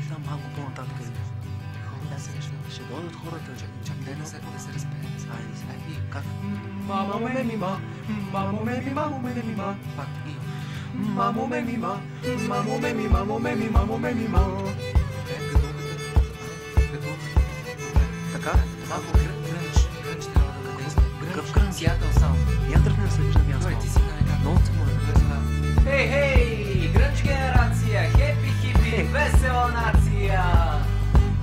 там малко по-нататък. Ще дойдат хората. Чакай, не се разпеят. Айде, как? Мамо ме мима, мамо ме ми, мамо ме ми, ма. Пак и... Мамо ме мима, мамо ме ми, мамо ме ми, мамо ме ми, ма. Така? Малко грънч трябва да действа. Какъв грънч? Сиатъл саунд. Я тръгнем следващия място. Той, ти си на река. Много се моля. Хей, грънч генерация, хепи хипи, весела нация.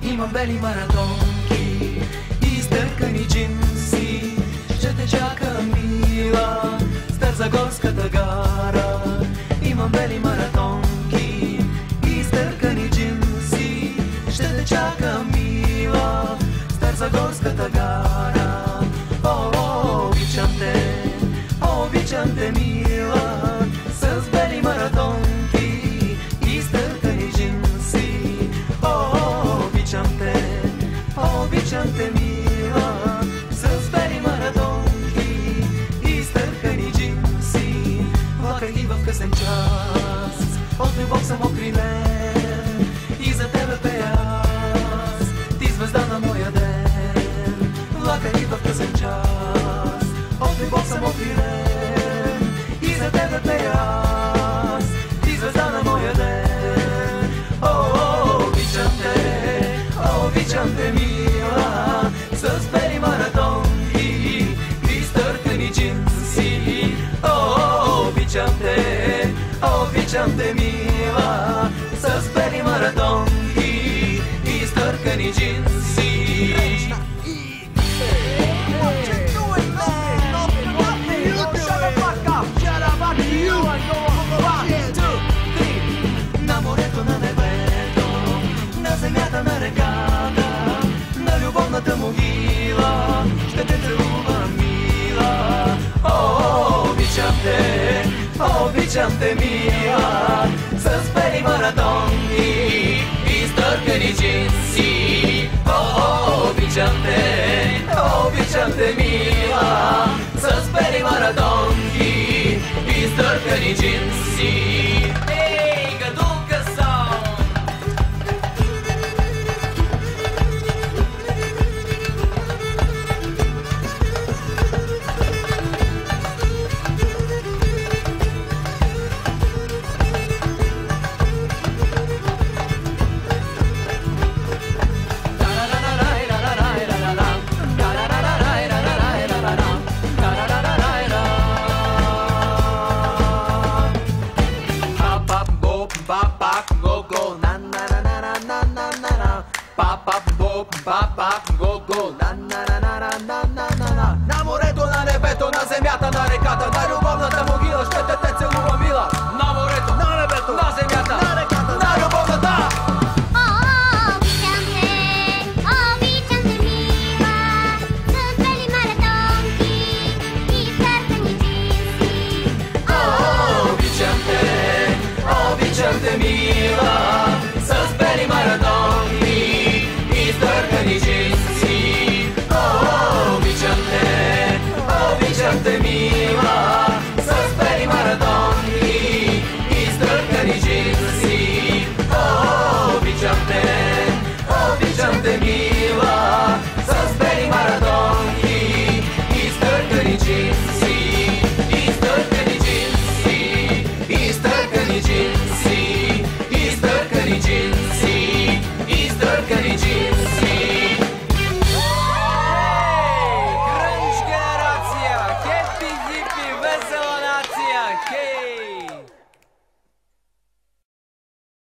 Имам бели маратонки и изтъркани джинси. Ще те чака, мила, Старозагорската гара. Имам бели маратонки и изтъркани джинси. Ще те чака, мила, Старозагорската гара. Обичам те, мила, с бели маратонки и изтъркани джинси. Обичам те, мила, с бели маратонки и изтъркани джинси. Влаках и в късен час, от любов само криле, и за тебе пея аз, ти звезда на моя ден. Влаках и в късен час, от любов само криле, и за тебе пея аз, ти звезда на моя ден. Обичам те, мила, с бели маратонки и изтъркани джинси. Обичам те, мила, с бели маратонки и изтъркани джинси. На морето, на небето, на земята, на реката, на любовната могила, ще те целувам, мила. Обичам те, мила, с бели маратонки и изтъркани джинси. Обичам те, мила, с бели маратонки и изтъркани джинси. Ей, гадулка саунд. На морето, на небето, на земята, на реката, на любов.